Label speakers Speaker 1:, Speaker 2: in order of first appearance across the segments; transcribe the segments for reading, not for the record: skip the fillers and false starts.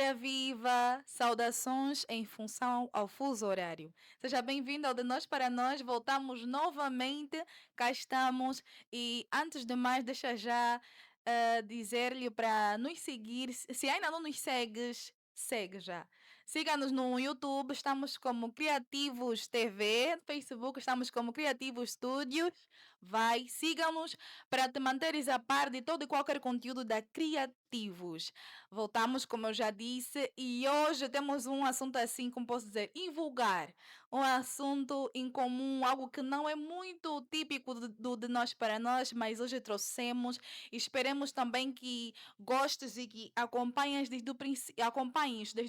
Speaker 1: Ora viva! Saudações em função ao fuso horário. Seja bem-vindo ao De Nós para Nós. Voltamos novamente, cá estamos. E antes de mais, deixa já dizer-lhe para nos seguir. Se ainda não nos segues, segue já. Siga-nos no YouTube, estamos como Criativos TV, no Facebook estamos como Criativos Studios. Vai, siga-nos para te manteres a par de todo e qualquer conteúdo da Criativos. Voltamos, como eu já disse, e hoje temos um assunto assim, como posso dizer, invulgar. Um assunto incomum, algo que não é muito típico do de nós para nós, mas hoje trouxemos. E esperemos também que gostes e que acompanhes desde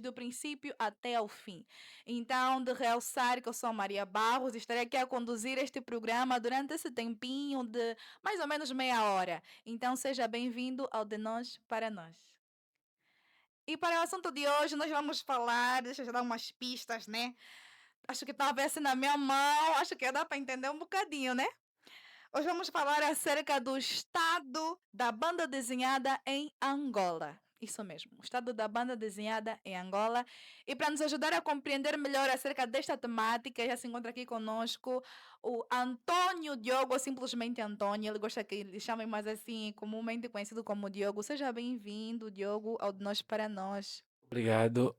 Speaker 1: o princípio até ao fim. Então, de realçar que eu sou a Maria Barros e estarei aqui a conduzir este programa durante esse tempinho de mais ou menos meia hora. Então, seja bem-vindo ao De Nós para Nós. E para o assunto de hoje, nós vamos falar, deixa eu já dar umas pistas, né? Acho que estava assim na minha mão, acho que dá para entender um bocadinho, né? Hoje vamos falar acerca do estado da banda desenhada em Angola. Isso mesmo, o estado da banda desenhada em Angola. E para nos ajudar a compreender melhor acerca desta temática, já se encontra aqui conosco o Antônio Diogo, ou simplesmente Antônio. Ele gosta que lhe chamem mais assim, comumente conhecido como Diogo. Seja bem-vindo, Diogo, ao de Nós para Nós.
Speaker 2: Obrigado,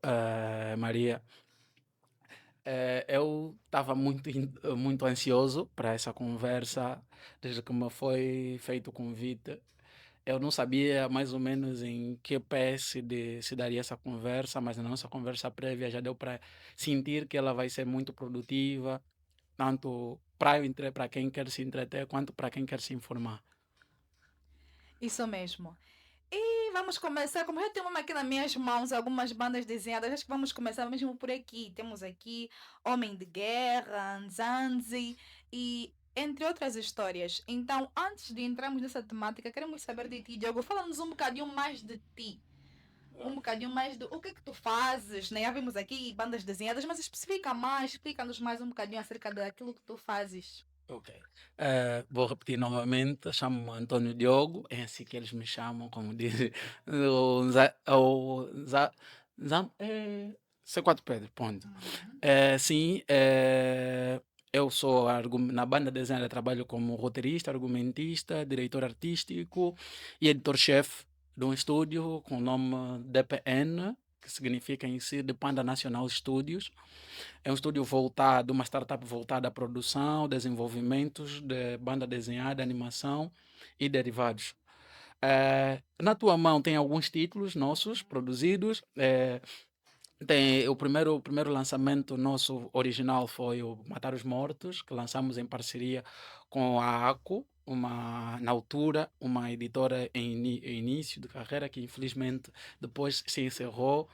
Speaker 2: Maria. Eu estava muito ansioso para essa conversa, desde que me foi feito o convite. Eu não sabia mais ou menos em que pé se daria essa conversa, mas na nossa conversa prévia já deu para sentir que ela vai ser muito produtiva, tanto para quem quer se entreter, quanto para quem quer se informar.
Speaker 1: Isso mesmo. E vamos começar, como já temos aqui nas minhas mãos algumas bandas desenhadas, acho que vamos começar mesmo por aqui. Temos aqui Homem de Guerra, Nzanzi e entre outras histórias. Então, antes de entrarmos nessa temática, queremos saber de ti, Diogo. Fala-nos um bocadinho mais de ti. Um bocadinho mais do o que é que tu fazes, né? Já vimos aqui bandas desenhadas, mas especifica mais, explica-nos mais um bocadinho acerca daquilo que tu fazes.
Speaker 2: Ok. Vou repetir novamente, chamo-me Antônio Diogo, é assim que eles me chamam, como diz C4 Pedro, ponto.
Speaker 1: Uhum.
Speaker 2: Sim, eu sou na banda desenhada, trabalho como roteirista, argumentista, diretor artístico e editor-chefe de um estúdio com o nome DPN, que significa em si de Panda National Studios. É um estúdio voltado, uma startup voltada à produção, desenvolvimentos de banda desenhada, animação e derivados. Na tua mão tem alguns títulos nossos produzidos. Tem o primeiro lançamento nosso original foi o Matar os Mortos, que lançamos em parceria com a ACO, na altura, uma editora em início de carreira, que infelizmente depois se encerrou.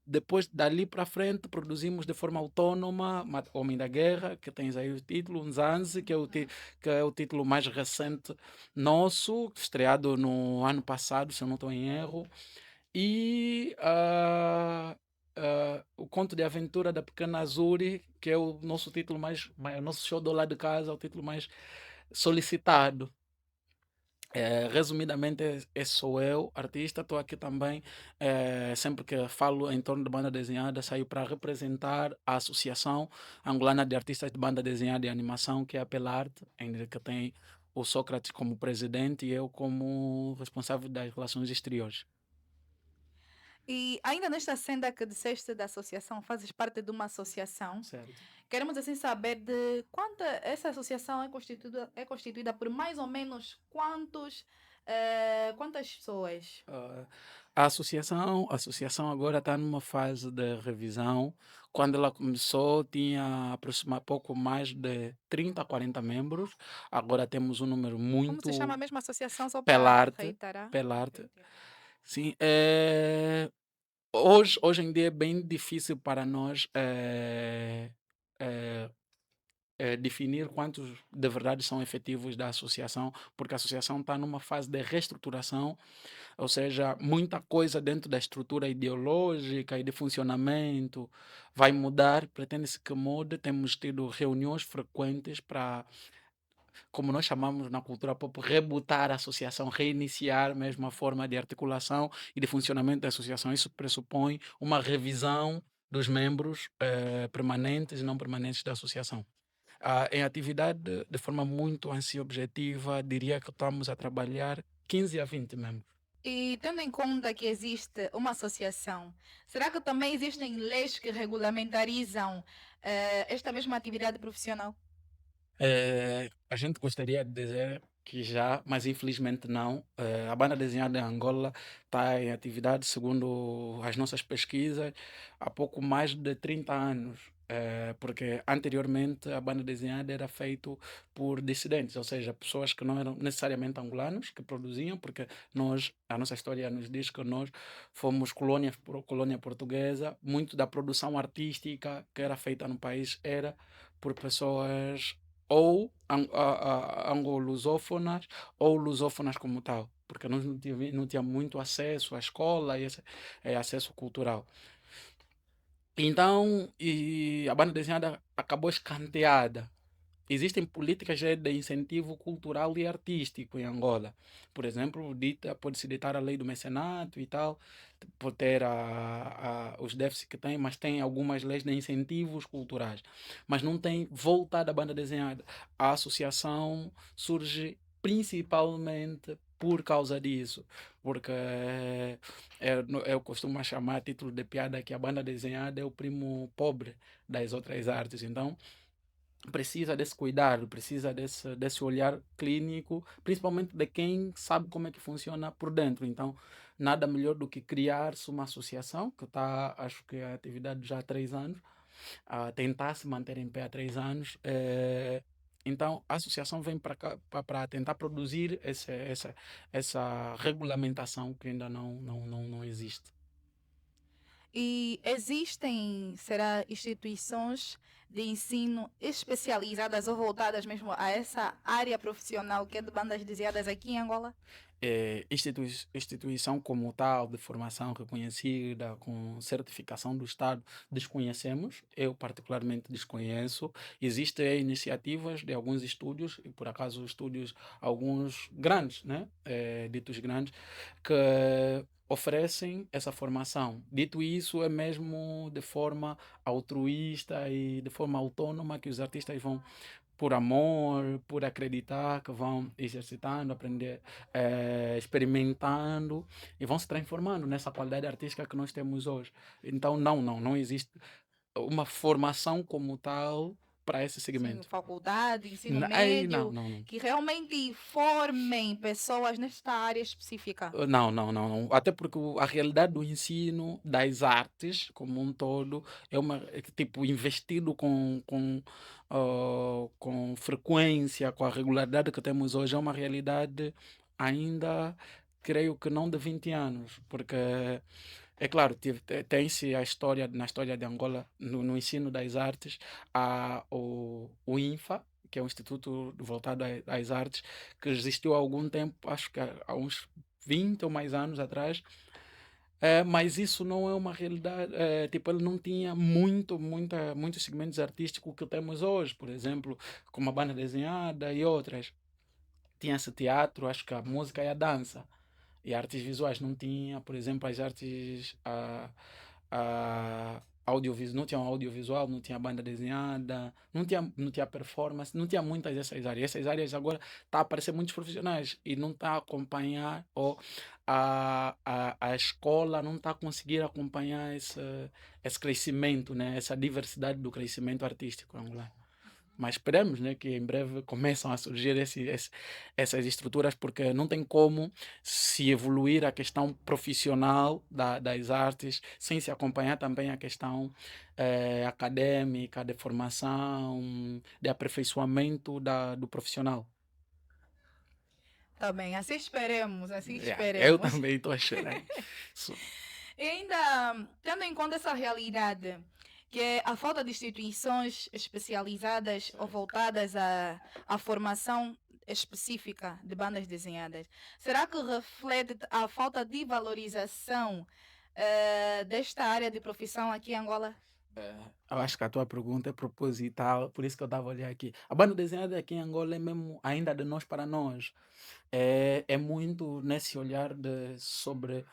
Speaker 2: Depois dali para frente produzimos de forma autónoma Homem da Guerra, que tens aí o título, Nzanzi, que é o título mais recente nosso, estreado no ano passado, se eu não estou em erro. E o Conto de Aventura da Pequena Azuri, que é o nosso título o nosso show do lado de casa, é o título mais solicitado. Resumidamente, esse sou eu, artista. Estou aqui também, sempre que falo em torno de banda desenhada, saio para representar a Associação Angolana de Artistas de Banda Desenhada e Animação, que é a Pelarte, em que tem o Sócrates como presidente e eu como responsável das relações exteriores.
Speaker 1: E ainda nesta senda que disseste da associação, fazes parte de uma associação.
Speaker 2: Certo.
Speaker 1: Queremos assim saber de quanta essa associação é constituída por mais ou menos quantas pessoas?
Speaker 2: Ah, a associação agora está numa fase de revisão. Quando ela começou, tinha aproximadamente pouco mais de 30 a 40 membros. Agora temos um número
Speaker 1: Como se chama
Speaker 2: muito
Speaker 1: a mesma associação, só para
Speaker 2: pelarte,
Speaker 1: reiterar?
Speaker 2: pelarte.
Speaker 1: Ok.
Speaker 2: Sim, hoje em dia é bem difícil para nós eh, definir quantos de verdade são efetivos da associação, porque a associação está numa fase de reestruturação. Ou seja, muita coisa dentro da estrutura ideológica e de funcionamento vai mudar, pretende-se que mude. Temos tido reuniões frequentes para como nós chamamos na cultura pop, rebutar a associação, reiniciar mesmo a forma de articulação e de funcionamento da associação. Isso pressupõe uma revisão dos membros permanentes e não permanentes da associação. Em atividade de forma muito ansi-objetiva, diria que estamos a trabalhar 15 a 20 membros.
Speaker 1: E tendo em conta que existe uma associação, será que também existem leis que regulamentarizam esta mesma atividade profissional?
Speaker 2: A gente gostaria de dizer que já, mas infelizmente não. A banda desenhada em Angola está em atividade, segundo as nossas pesquisas, há pouco mais de 30 anos. Porque anteriormente a banda desenhada era feita por dissidentes, ou seja, pessoas que não eram necessariamente angolanos que produziam, porque a nossa história nos diz que nós fomos colônia portuguesa, muito da produção artística que era feita no país era por pessoas ou anglo-lusófonas ou lusófonas como tal, porque nós não tinha muito acesso à escola e acesso cultural. Então, e a banda desenhada acabou escanteada. Existem políticas de incentivo cultural e artístico em Angola. Por exemplo, pode-se ditar a lei do mecenato e tal, por ter os déficits que tem, mas tem algumas leis de incentivos culturais. Mas não tem voltada à banda desenhada. A associação surge principalmente por causa disso, porque eu costumo chamar a título de piada que a banda desenhada é o primo pobre das outras artes. Então, precisa desse cuidado, precisa desse olhar clínico, principalmente de quem sabe como é que funciona por dentro. Então, nada melhor do que criar-se uma associação, que está, acho que a atividade já há 3 anos, a tentar se manter em pé há 3 anos. Então, a associação vem para cá para tentar produzir essa regulamentação que ainda não existe.
Speaker 1: E existem, será, instituições de ensino especializadas ou voltadas mesmo a essa área profissional que é de bandas desenhadas aqui em Angola?
Speaker 2: Instituição como tal, de formação reconhecida, com certificação do Estado, desconhecemos, eu particularmente desconheço. Existem iniciativas de alguns estúdios, e por acaso estúdios, alguns grandes, né? Ditos grandes, que oferecem essa formação. Dito isso, é mesmo de forma altruísta e de forma autônoma que os artistas vão por amor, por acreditar que vão exercitando, aprender, experimentando e vão se transformando nessa qualidade artística que nós temos hoje. Então, não existe uma formação como tal para esse
Speaker 1: Sim,
Speaker 2: segmento.
Speaker 1: faculdade, ensino
Speaker 2: Aí, não,
Speaker 1: médio,
Speaker 2: não, não.
Speaker 1: que realmente formem pessoas nesta área específica.
Speaker 2: Não. Até porque a realidade do ensino das artes, como um todo, tipo investido com frequência, com a regularidade que temos hoje, é uma realidade ainda, creio que não de 20 anos, porque é claro, tem-se na história de Angola, no ensino das artes, o INFA, que é um instituto voltado às artes, que existiu há algum tempo, acho que há uns 20 ou mais anos atrás, mas isso não é uma realidade. Tipo, ele não tinha muitos segmentos artísticos que temos hoje, por exemplo, como a banda desenhada e outras. Tinha-se teatro, acho que a música e a dança. E artes visuais não tinha, por exemplo, as artes audiovisual, não tinha um audiovisual, não tinha banda desenhada, não tinha performance, não tinha muitas dessas áreas. Essas áreas agora está a aparecer muitos profissionais e não está a acompanhar, ou a escola não está a conseguir acompanhar esse crescimento, né? Essa diversidade do crescimento artístico angolano. Mas esperemos, né, que em breve começam a surgir essas estruturas, porque não tem como se evoluir a questão profissional das artes sem se acompanhar também a questão acadêmica, de formação, de aperfeiçoamento do profissional.
Speaker 1: Tá bem, assim esperemos, assim
Speaker 2: Yeah, eu
Speaker 1: esperemos.
Speaker 2: também estou a chorar. So-
Speaker 1: E ainda, tendo em conta essa realidade, que é a falta de instituições especializadas ou voltadas à formação específica de bandas desenhadas, será que reflete a falta de valorização desta área de profissão aqui em Angola?
Speaker 2: Eu acho que a tua pergunta é proposital, por isso que eu estava a olhar aqui. A banda desenhada aqui em Angola é mesmo ainda de nós para nós. É muito nesse olhar sobre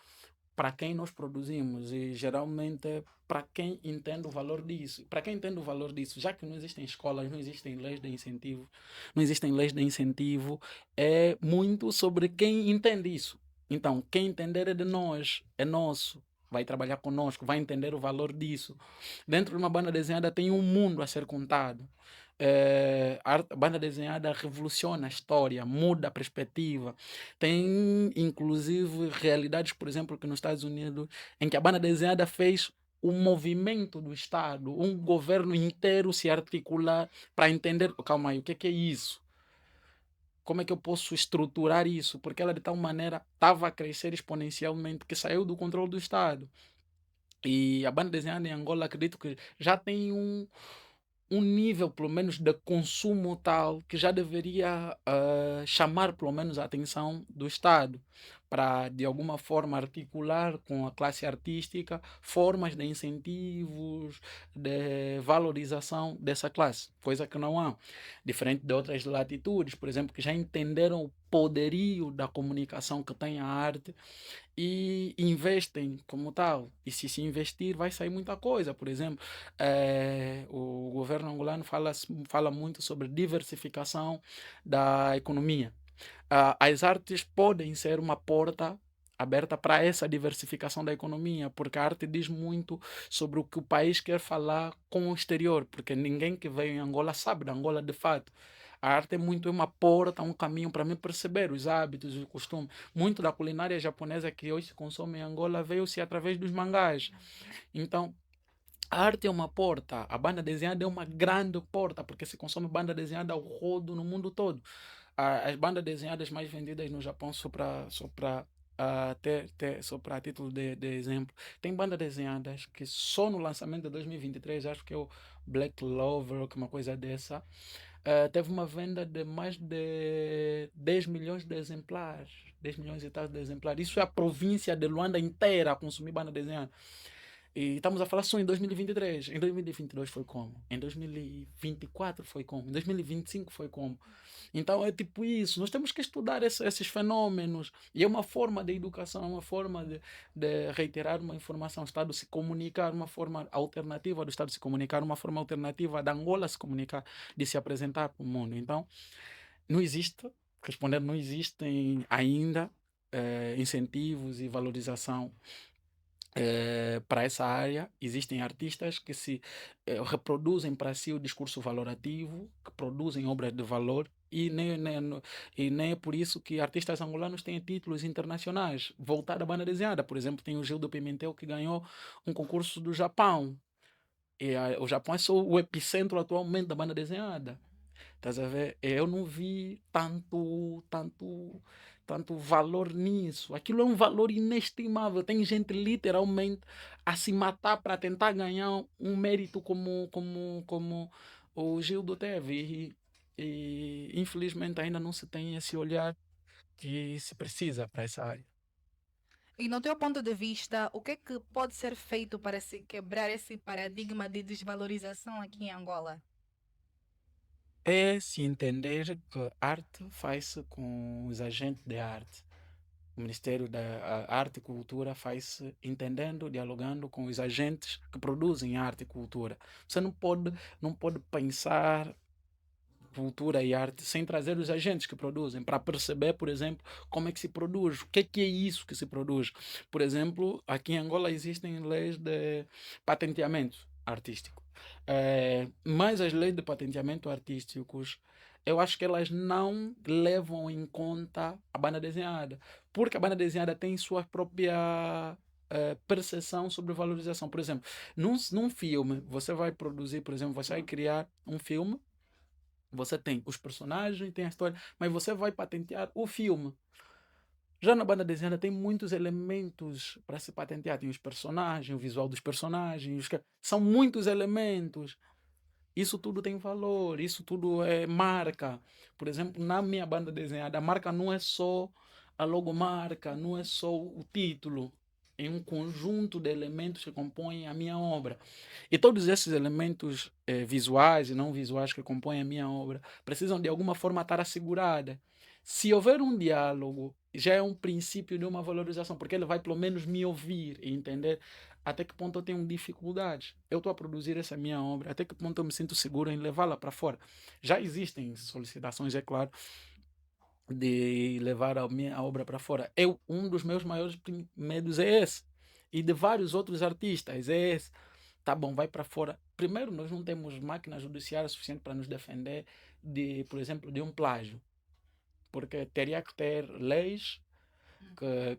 Speaker 2: para quem nós produzimos e geralmente é para quem entende o valor disso. Para quem entende o valor disso, já que não existem escolas, não existem leis de incentivo, não existem leis de incentivo, é muito sobre quem entende isso. Então, quem entender é de nós, é nosso, vai trabalhar conosco, vai entender o valor disso. Dentro de uma banda desenhada tem um mundo a ser contado. A banda desenhada revoluciona a história, muda a perspectiva. Tem, inclusive, realidades, por exemplo, que nos Estados Unidos, em que a banda desenhada fez um movimento do Estado, um governo inteiro se articular para entender, calma aí, o que é isso? Como é que eu posso estruturar isso? Porque ela, de tal maneira, estava a crescer exponencialmente que saiu do controle do Estado. E a banda desenhada em Angola, acredito que já tem um nível, pelo menos, de consumo tal que já deveria chamar, pelo menos, a atenção do Estado para, de alguma forma, articular com a classe artística formas de incentivos, de valorização dessa classe, coisa que não há. Diferente de outras latitudes, por exemplo, que já entenderam o poderio da comunicação que tem a arte e investem como tal. E se investir, vai sair muita coisa. Por exemplo, o governo angolano fala muito sobre diversificação da economia. As artes podem ser uma porta aberta para essa diversificação da economia, porque a arte diz muito sobre o que o país quer falar com o exterior, porque ninguém que veio em Angola sabe da Angola de fato. A arte é muito uma porta, um caminho para mim perceber os hábitos, os costumes. Muito da culinária japonesa que hoje se consome em Angola veio-se através dos mangás. Então, a arte é uma porta, a banda desenhada é uma grande porta, porque se consome banda desenhada ao rodo no mundo todo. As bandas desenhadas mais vendidas no Japão, só para título de exemplo, tem bandas desenhadas que só no lançamento de 2023, acho que é o Black Clover, ou que uma coisa dessa, teve uma venda de mais de 10 milhões de exemplares. 10 milhões e tal de exemplares. Isso é a província de Luanda inteira a consumir banda desenhada. E estamos a falar só em 2023. Em 2022 foi como? Em 2024 foi como? Em 2025 foi como? Então é tipo isso. Nós temos que estudar esses fenômenos. E é uma forma de educação, é uma forma de reiterar uma informação. O Estado se comunicar, uma forma alternativa do Estado se comunicar, uma forma alternativa da Angola se comunicar, de se apresentar para o mundo. Então, não existe, respondendo, não existem ainda incentivos e valorização para essa área. Existem artistas que se reproduzem para si o discurso valorativo, que produzem obras de valor, e nem é por isso que artistas angolanos têm títulos internacionais. Voltar à banda desenhada, por exemplo, tem o Gil do Pimentel que ganhou um concurso do Japão. O Japão é só o epicentro atualmente da banda desenhada. Estás a ver? Eu não vi tanto valor nisso. Aquilo é um valor inestimável. Tem gente literalmente a se matar para tentar ganhar um mérito como o Gildo teve. E infelizmente ainda não se tem esse olhar que se precisa para essa área.
Speaker 1: E no teu ponto de vista, o que é que pode ser feito para se quebrar esse paradigma de desvalorização aqui em Angola?
Speaker 2: É se entender que arte faz-se com os agentes de arte. O Ministério da Arte e Cultura faz-se entendendo, dialogando com os agentes que produzem arte e cultura. Você não pode pensar cultura e arte sem trazer os agentes que produzem, para perceber, por exemplo, como é que se produz, o que é isso que se produz. Por exemplo, aqui em Angola existem leis de patenteamento artístico. Mas as leis de patenteamento artísticos, eu acho que elas não levam em conta a banda desenhada, porque a banda desenhada tem sua própria percepção sobre valorização. Por exemplo, num filme, você vai produzir, por exemplo, você vai criar um filme, você tem os personagens, tem a história, mas você vai patentear o filme. Já na banda desenhada tem muitos elementos para se patentear. Tem os personagens, o visual dos personagens, são muitos elementos. Isso tudo tem valor, isso tudo é marca. Por exemplo, na minha banda desenhada, a marca não é só a logomarca, não é só o título. em um conjunto de elementos que compõem a minha obra. E todos esses elementos visuais e não visuais que compõem a minha obra precisam de alguma forma estar assegurada. Se houver um diálogo, já é um princípio de uma valorização, porque ele vai pelo menos me ouvir e entender até que ponto eu tenho dificuldades. Eu estou a produzir essa minha obra, até que ponto eu me sinto seguro em levá-la para fora. Já existem solicitações, é claro, de levar a minha obra para fora. Um dos meus maiores medos é esse. E de vários outros artistas é esse. Tá bom, vai para fora. Primeiro, nós não temos máquina judiciária suficiente para nos defender de, por exemplo, de um plágio. Porque teria que ter leis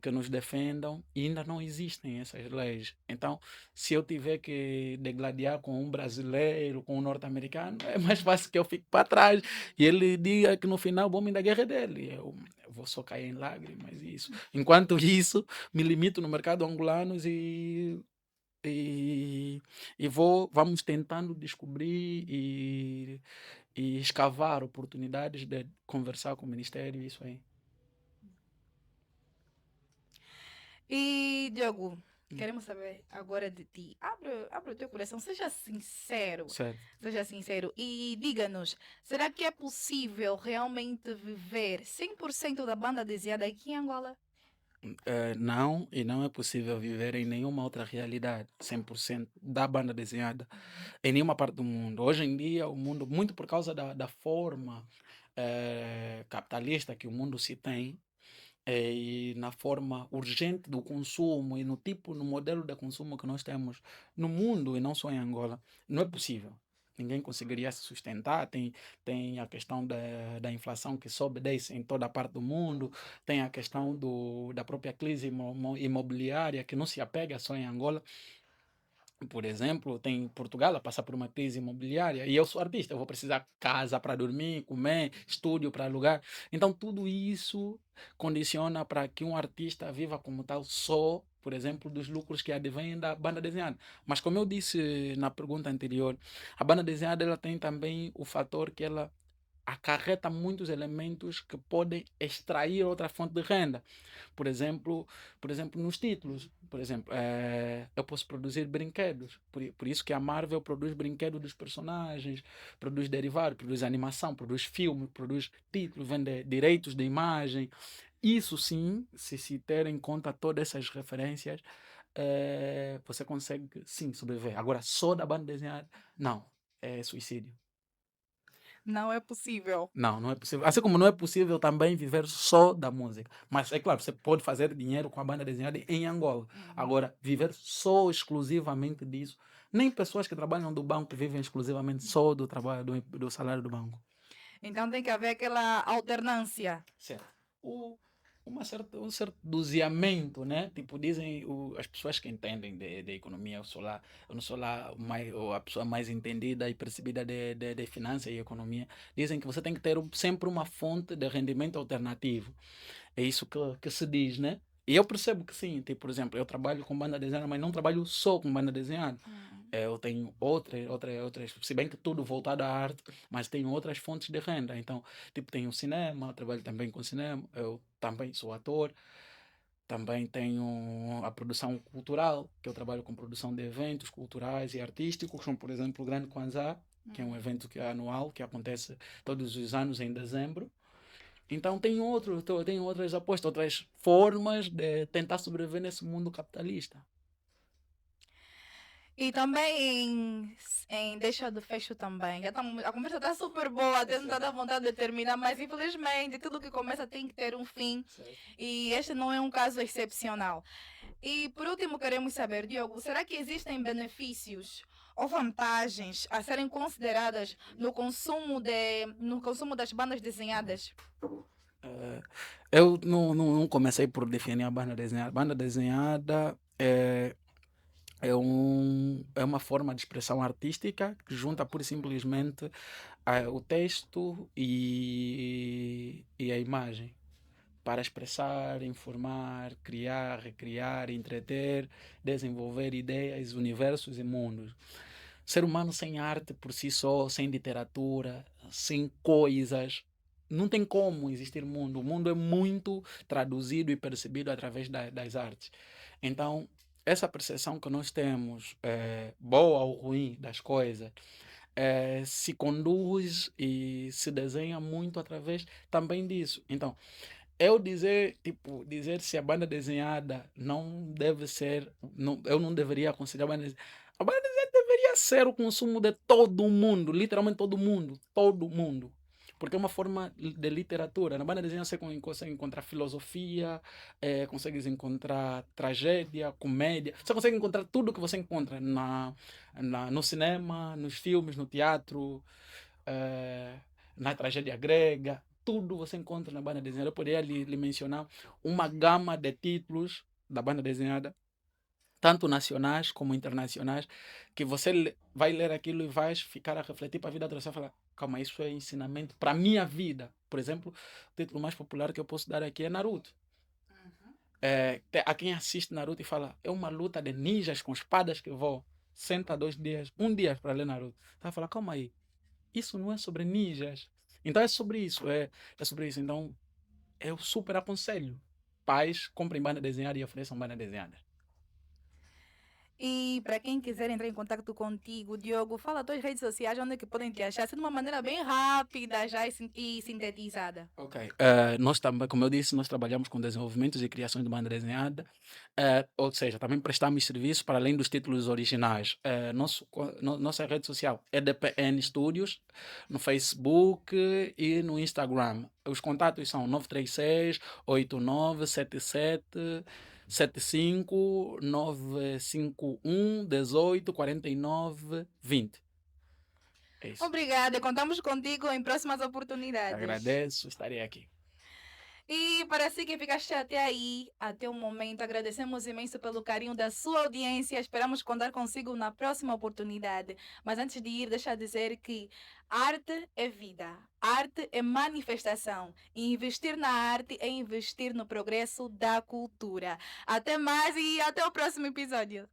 Speaker 2: que nos defendam e ainda não existem essas leis. Então, se eu tiver que degladiar com um brasileiro, com um norte-americano, é mais fácil que eu fique para trás e ele diga que no final o homem da guerra é dele. Eu vou só cair em lágrimas e isso. Enquanto isso, me limito no mercado angolano e, vamos tentando descobrir e escavar oportunidades de conversar com o Ministério, isso aí.
Speaker 1: E, Diogo, queremos saber agora de ti. Abre o teu coração, seja sincero.
Speaker 2: Certo.
Speaker 1: Seja sincero. E diga-nos, será que é possível realmente viver 100% da banda desenhada aqui em Angola?
Speaker 2: Não, e não é possível viver em nenhuma outra realidade 100% da banda desenhada em nenhuma parte do mundo. Hoje em dia, o mundo, muito por causa da forma capitalista que o mundo se tem, e na forma urgente do consumo e no modelo de consumo que nós temos no mundo e não só em Angola, não é possível. Ninguém conseguiria se sustentar. Tem a questão da inflação que sobe, desce em toda a parte do mundo. Tem a questão da própria crise imobiliária que não se apega só em Angola. Por exemplo, tem Portugal a passar por uma crise imobiliária e eu sou artista, eu vou precisar casa para dormir, comer, estúdio para alugar. Então, tudo isso condiciona para que um artista viva como tal só, por exemplo, dos lucros que advêm da banda desenhada. Mas, como eu disse na pergunta anterior, a banda desenhada ela tem também o fator que ela acarreta muitos elementos que podem extrair outra fonte de renda. Por exemplo, nos títulos. Por exemplo, eu posso produzir brinquedos. Por isso que a Marvel produz brinquedos dos personagens, produz derivados, produz animação, produz filme, produz títulos, vende direitos de imagem. Isso sim, se ter em conta todas essas referências, você consegue sim sobreviver. Agora, só da banda desenhada, não. É suicídio.
Speaker 1: Não é possível.
Speaker 2: Não, não é possível. Assim como não é possível também viver só da música. Mas é claro, você pode fazer dinheiro com a banda desenhada em Angola. Agora, viver só exclusivamente disso. Nem pessoas que trabalham do banco vivem exclusivamente só do trabalho, do salário do banco.
Speaker 1: Então tem que haver aquela alternância.
Speaker 2: Certo. O, um certo doseamento, né? Tipo, dizem as pessoas que entendem de economia, eu não sou lá a pessoa mais entendida e percebida de finanças e economia, dizem que você tem que ter sempre uma fonte de rendimento alternativo. É isso que se diz, né? E eu percebo que sim, tipo, por exemplo, eu trabalho com banda desenhada, mas não trabalho só com banda desenhada. Eu tenho outras, se bem que tudo voltado à arte, mas tenho outras fontes de renda. Então, tipo, tenho cinema, trabalho também com cinema, eu também sou ator, também tenho a produção cultural, que eu trabalho com produção de eventos culturais e artísticos, como por exemplo o Grande Kwanzaa, que é um evento que é anual, que acontece todos os anos em dezembro. Então tenho outras apostas, outras formas de tentar sobreviver nesse mundo capitalista.
Speaker 1: E também deixa do fecho também. A conversa está super boa, tendo dado a vontade de terminar, mas infelizmente tudo que começa tem que ter um fim. E este não é um caso excepcional. E por último queremos saber, Diogo, será que existem benefícios ou vantagens a serem consideradas no consumo das bandas desenhadas?
Speaker 2: Eu não comecei por definir a banda desenhada. Banda desenhada é uma forma de expressão artística que junta pura e simplesmente o texto e a imagem para expressar, informar, criar, recriar, entreter, desenvolver ideias, universos e mundos. Ser humano sem arte por si só, sem literatura, sem coisas, não tem como existir mundo. O mundo é muito traduzido e percebido através das artes. Então, essa percepção que nós temos, boa ou ruim das coisas, se conduz e se desenha muito através também disso. Então, eu dizer, tipo, dizer se a banda desenhada não deve ser, não, eu não deveria aconselhar a banda desenhada. A banda desenhada deveria ser o consumo de todo mundo, literalmente todo mundo, todo mundo. Porque é uma forma de literatura. Na banda desenhada você consegue encontrar filosofia, consegues encontrar tragédia, comédia. Você consegue encontrar tudo que você encontra no cinema, nos filmes, no teatro, eh, na tragédia grega. Tudo você encontra na banda desenhada. Eu poderia lhe mencionar uma gama de títulos da banda desenhada, tanto nacionais como internacionais, que você vai ler aquilo e vai ficar a refletir para a vida toda. Você vai falar, calma, isso é ensinamento para a minha vida. Por exemplo, o título mais popular que eu posso dar aqui é Naruto. Há quem assiste Naruto e fala, é uma luta de ninjas com espadas que vou. Senta 2 dias, um dia para ler Naruto. Você vai falar, calma aí, isso não é sobre ninjas. Então é sobre isso, é sobre isso. Então eu super aconselho. Pais, comprem banda desenhada e ofereçam banda desenhada.
Speaker 1: E para quem quiser entrar em contato contigo, Diogo, fala tuas redes sociais, onde é que podem te achar, assim, de uma maneira bem rápida já e sintetizada.
Speaker 2: Ok. Nós também, como eu disse, nós trabalhamos com desenvolvimentos e criações de banda desenhada, ou seja, também prestamos serviço para além dos títulos originais. Nossa rede social é DPN Studios, no Facebook e no Instagram. Os contatos são 936 8977 75 951 18 49 20. É isso.
Speaker 1: Obrigada, contamos contigo em próximas oportunidades.
Speaker 2: Agradeço, estarei aqui.
Speaker 1: E para si que ficaste até aí, até o momento, agradecemos imenso pelo carinho da sua audiência. Esperamos contar consigo na próxima oportunidade. Mas antes de ir, deixa eu dizer que arte é vida, arte é manifestação. E investir na arte é investir no progresso da cultura. Até mais e até o próximo episódio.